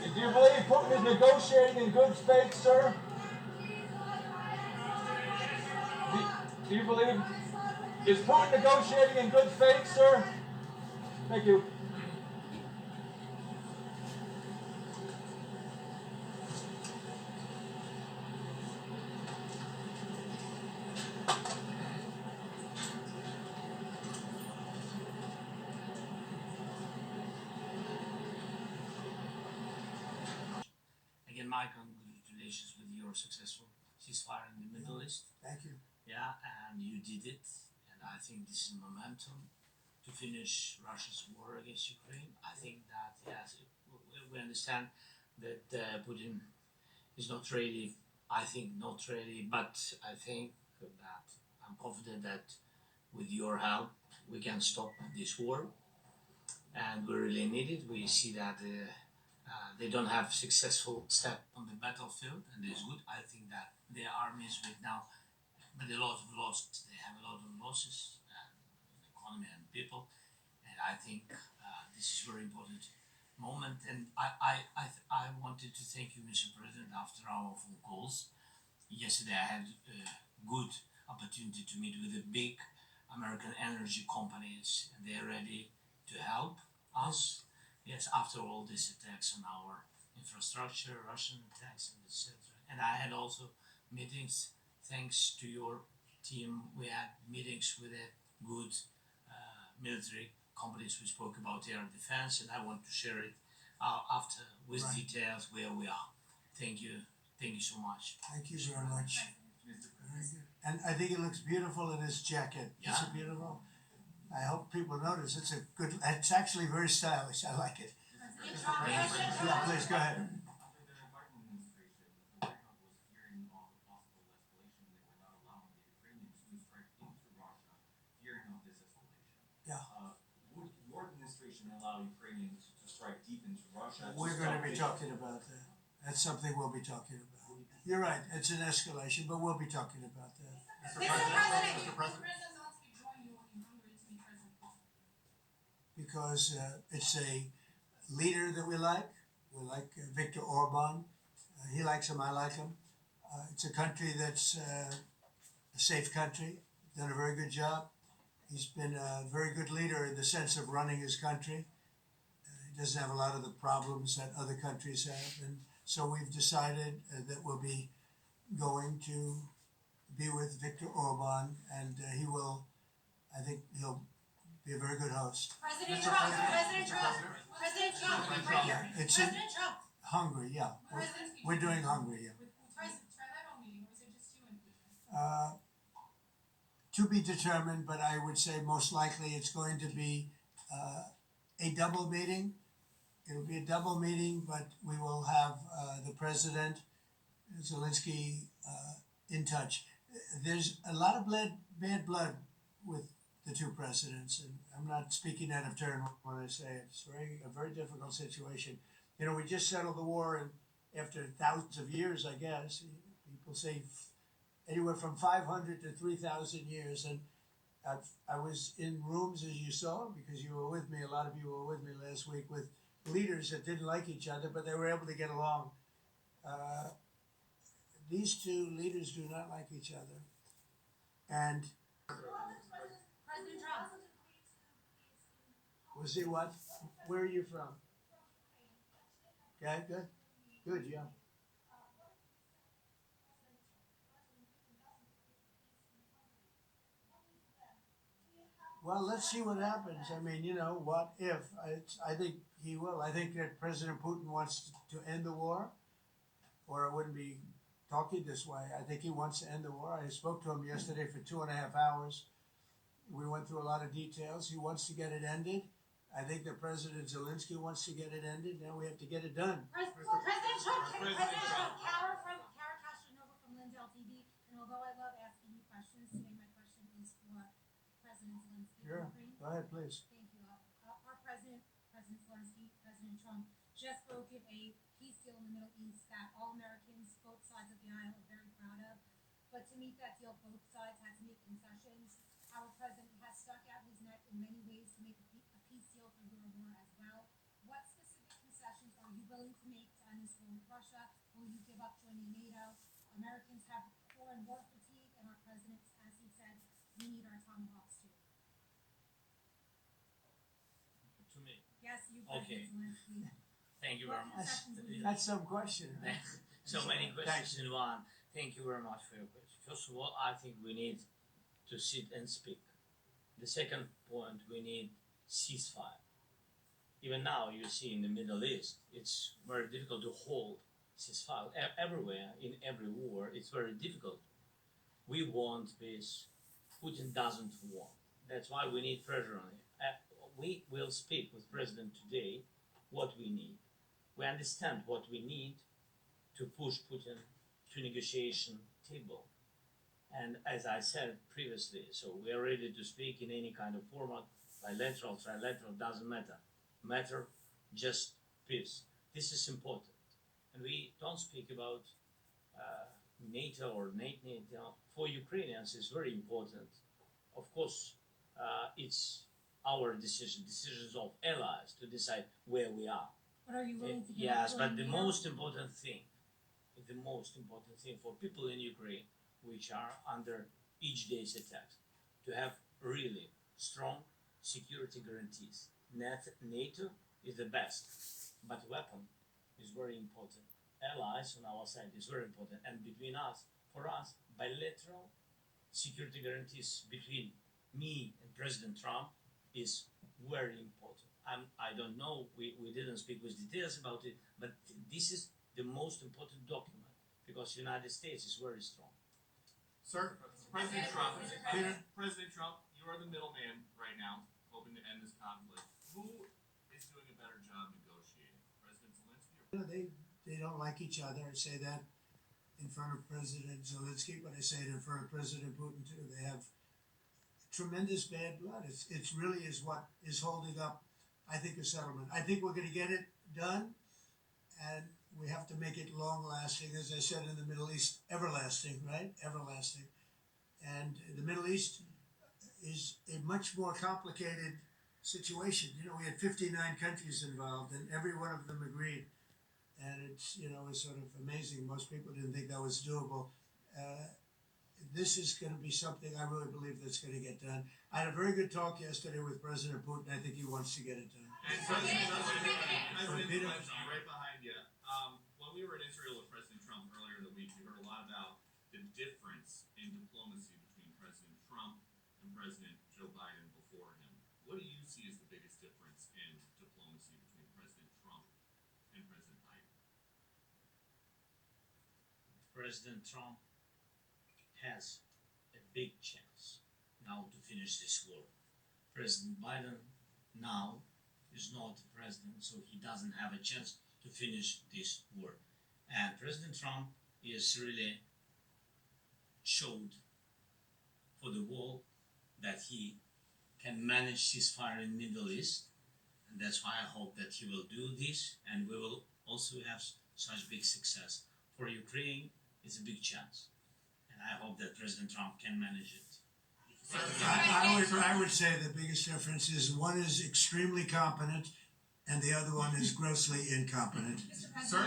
Do you believe Putin is negotiating in good faith, sir? Do you believe, is Putin negotiating in good faith, sir? Thank you. Again, my congratulations with your successful ceasefire in the Middle East. Thank you. Yeah, and you did it. And I think this is momentum to finish Russia's war against Ukraine. I think that, yes, we understand that Putin is not ready. I think not ready, but I think that I'm confident that with your help, we can stop this war. And we really need it. We see that they don't have successful step on the battlefield, and it's good. I think that their armies right now, but a lot of losses. They have a lot of losses, in economy and people, and I think this is very important moment. And I wanted to thank you, Mr. President, after our phone calls. Yesterday, I had a good opportunity to meet with the big American energy companies, and they're ready to help us. Yes, after all these attacks on our infrastructure, Russian attacks, and etc. And I had also meetings. Thanks to your team, we had meetings with a good military companies. We spoke about air defense, and I want to share it after with Right. details where we are. Thank you so much. Thank you very much. Very good. And I think it looks beautiful in his jacket. Is Yeah. it beautiful? I hope people notice. It's actually very stylish. I like it. Yeah, please go ahead. Under the Biden administration, the White House was fearing of a possible escalation. They were not allowing the Ukrainians to strike into Russia, fearing of this escalation. Yeah. Would your administration allow Ukrainians to strike deep into Russia? We're going to be talking about that. That's something we'll be talking about. You're right. It's an escalation, but we'll be talking about that. Mr. President Zelenskyy joined you in Hungary to meet President Putin. Because it's a leader that we like. We like Viktor Orban. He likes him. I like him. It's a country that's a safe country. Done a very good job. He's been a very good leader in the sense of running his country. He doesn't have a lot of the problems that other countries have, and so we've decided that we'll be going to be with Viktor Orban, and he will. I think he'll be a very good host. President Trump, right here. It's in President Trump. Hungary, yeah. We're doing Hungary, yeah. With trilateral meeting, or is it just you and Putin? To be determined, but I would say most likely it's going to be a double meeting. It'll be a double meeting, but we will have the president, Zelenskyy, in touch. There's a lot of bad blood with the two presidents, and I'm not speaking out of turn when I say it. It's a very difficult situation. You know, we just settled the war, and after thousands of years, I guess people say anywhere from 500 to 3,000 years, and I was in rooms, as you saw, because you were with me. A lot of you were with me last week with leaders that didn't like each other, but they were able to get along. These two leaders do not like each other, and President Trump. we'll see what. Where are you from? Okay, good, yeah. Well, let's see what happens. I mean, you know, what if? I think he will. I think that President Putin wants to end the war, or I wouldn't be talking this way. I think he wants to end the war. I spoke to him yesterday for 2.5 hours. We went through a lot of details. He wants to get it ended. I think that President Zelenskyy wants to get it ended. Now we have to get it done. President Trump. Kara Castronova from Lindell TV. And although I love asking you questions, today my question is for President Zelenskyy. Sure. Go ahead, please. Thank you. Our President Zelenskyy, President Trump, just brokered a peace deal in the Middle East that all Americans, both sides of the aisle, are very proud of. But to meet that deal, both sides had to make concessions. Our president has stuck out his neck in many ways to make a peace deal for your war as well. What specific concessions are you willing to make peaceful with Russia? Will you give up joining NATO? Americans have foreign war fatigue, and our president, as he said, we need our Tomahawks too. To me. Yes, you, Okay. President Zelensky. Thank you very much. Concessions would you That's some question, right? So many questions in one. Thank you very much for your question. First of all, I think we need to sit and speak. The second point, we need ceasefire. Even now, you see in the Middle East, it's very difficult to hold ceasefire. Everywhere, in every war, it's very difficult. We want peace. Putin doesn't want. That's why we need pressure on him. We will speak with President today what we need. We understand what we need to push Putin to negotiation table. And as I said previously, so we are ready to speak in any kind of format, bilateral, trilateral, doesn't matter. Matter just peace. This is important. And we don't speak about NATO or NATO. For Ukrainians, it's very important. Of course, it's our decisions of allies to decide where we are. But are you willing to give Yes, up but joining the NATO? most important thing for people in Ukraine, which are under each day's attacks, to have really strong security guarantees. NATO is the best, but weapon is very important. Allies on our side is very important, and between us, for us, bilateral security guarantees between me and President Trump is very important. I don't know, we didn't speak with details about it, but this is the most important document because United States is very strong. Sir, President Trump, Peter? President Trump, you are the middleman right now, hoping to end this conflict. Who is doing a better job negotiating, President Zelensky or? You know, they don't like each other. I say that in front of President Zelensky, but I say it in front of President Putin too. They have tremendous bad blood. It's really is what is holding up, I think, a settlement. I think we're going to get it done, and we have to make it long lasting. As I said in the Middle East, everlasting, right? Everlasting. And the Middle East is a much more complicated situation. You know, we had 59 countries involved, and every one of them agreed. And it's, you know, it's sort of amazing. Most people didn't think that was doable. This is going to be something I really believe that's going to get done. I had a very good talk yesterday with President Putin. I think he wants to get it done. And President Zelensky, right behind you. When we were in Israel with President Trump earlier in the week, we heard a lot about the difference in diplomacy between President Trump and President Joe Biden before him. What do you see as the biggest difference in diplomacy between President Trump and President Biden? President Trump has a big chance now to finish this war. President Biden now is not the president, so he doesn't have a chance to finish this war. And President Trump is really showed for the world that he can manage ceasefire in Middle East, and that's why I hope that he will do this, and we will also have such big success. For Ukraine, it's a big chance. I hope that President Trump can manage it. I would say the biggest difference is one is extremely competent and the other one is grossly incompetent. Sir,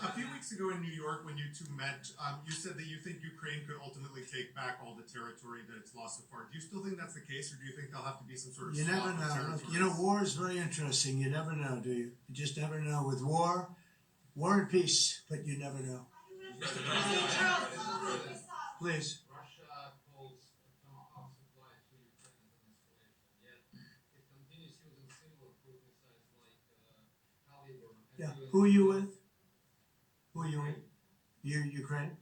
a few weeks ago in New York when you two met, you said that you think Ukraine could ultimately take back all the territory that it's lost so far. Do you still think that's the case, or do you think there'll have to be some sort of You never know. Look, you know, war is very interesting. You never know, do you? You just never know. With war and peace, but you never know. Please. Russia calls Tomahawk supply to Ukraine as an escalation, yet it continues using similar cruise missiles like Caliber. Yeah. Who are you with? Who are you with? You, Ukraine?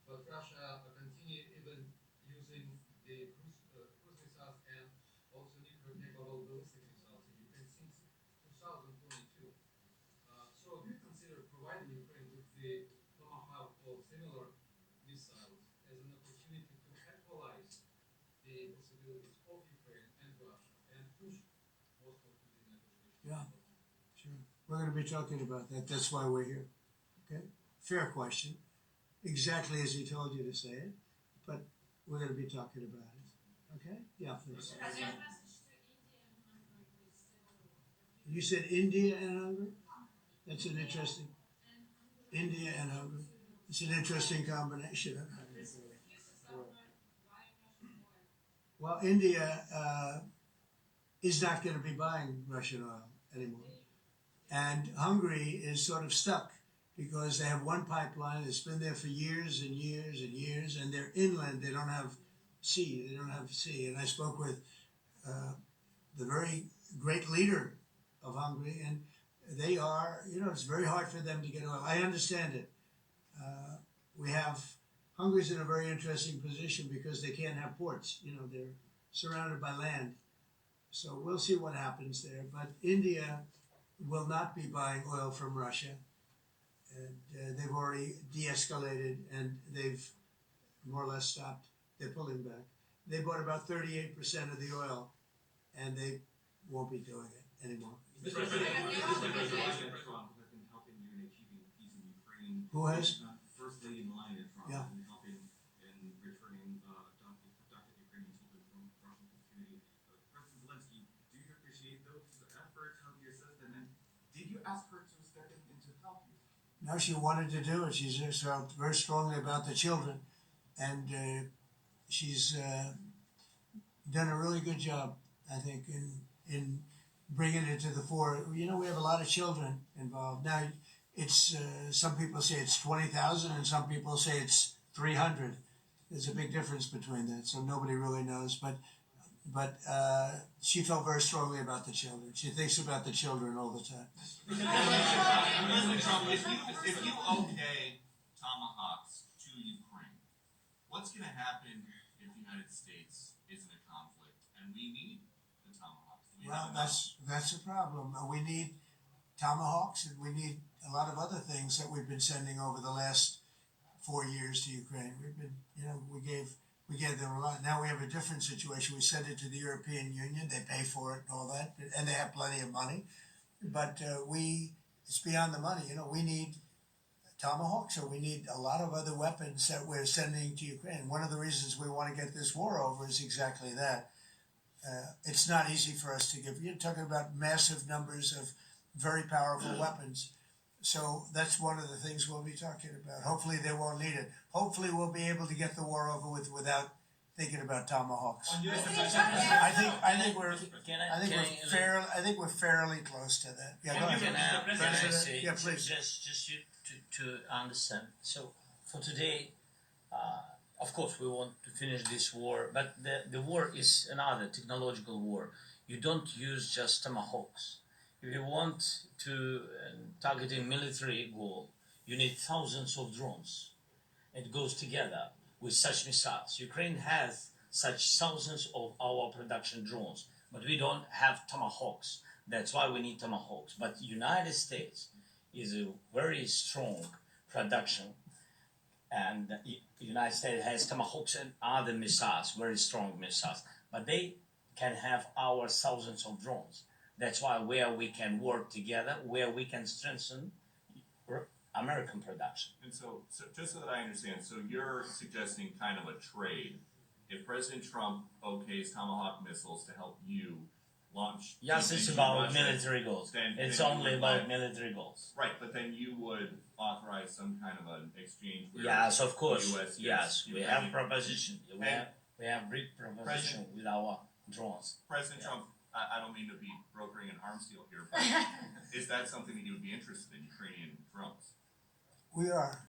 But Russia continue even using the cruise missiles and also nuclear-capable ballistic missiles in Ukraine since 2022. So do you consider providing Ukraine with the Tomahawk or similar missiles as an opportunity to equalize the possibilities of Ukraine and Russia and push Moscow to the negotiation? Yeah. Sure. We're going to be talking about that. That's why we're here. Okay? Fair question. Exactly as he told you to say it. But we're going to be talking about it. Okay? Yeah, please. You said India and Hungary? That's an interesting, India and Hungary. It's an interesting combination. Well, India is not going to be buying Russian oil anymore. And Hungary is sort of stuck because they have one pipeline that's been there for years and years and years, and they're inland. They don't have sea. They don't have sea. And I spoke with the very great leader of Hungary, and they are, it's very hard for them to get oil. I understand it. We have Hungary's in a very interesting position because they can't have ports. They're surrounded by land. So we'll see what happens there. But India will not be buying oil from Russia, and they've already de-escalated and they've more or less stopped. They're pulling back. They bought about 38% of the oil, and they won't be doing it anymore. Mr. President Trump has been helping you in achieving peace in Ukraine. Who has? First Lady Melania Trump Yeah. has been helping in returning abducted Ukrainians hoping from Russian captivity. President Zelenskyy, do you appreciate those efforts? How do you assess them? And did you ask her to step in and to help you? No, she wanted to do it. She's just felt very strongly about the children, and she's done a really good job, I think, in bringing it to the fore. We have a lot of children involved. Now, it's some people say it's 20,000, and some people say it's 300. There's a big difference between that, so nobody really knows. But she felt very strongly about the children. She thinks about the children all the time. President Trump, if you okay Tomahawks to Ukraine, what's going to happen if the United States is in a conflict and we need the Tomahawks? Well, that's a problem. We need Tomahawks, and we need a lot of other things that we've been sending over the last 4 years to Ukraine. We've been, we gave them a lot. Now we have a different situation. We send it to the European Union. They pay for it and all that, and they have plenty of money. But it's beyond the money. We need Tomahawks, or we need a lot of other weapons that we're sending to Ukraine. One of the reasons we want to get this war over is exactly that. It's not easy for us to give. You're talking about massive numbers of very powerful weapons. So that's one of the things we'll be talking about. Hopefully they won't need it. Hopefully we'll be able to get the war over with without thinking about Tomahawks. I think we're fairly close to that. Yeah, go ahead. Can I say, Yeah, please. just to understand. So for today, of course, we want to finish this war, but the war is another technological war. You don't use just Tomahawks. If you want to target a military goal, you need thousands of drones. It goes together with such missiles. Ukraine has such thousands of our production drones, but we don't have Tomahawks. That's why we need Tomahawks. But United States is a very strong production, and the United States has Tomahawks and other missiles, very strong missiles, but they can have our thousands of drones. That's why where we can work together, where we can strengthen American production. And so just so that I understand, so you're suggesting kind of a trade. If President Trump okays Tomahawk missiles to help you launch... Yes, it's about military goals. It's only about military goals. Right, but then you would authorize some kind of an exchange where... Yes, of course. The US yes, we have proposition. And We have big proposition with our drones. President Trump, I don't mean to be brokering an arms deal here, but is that something that you would be interested in, Ukrainian drones? We are.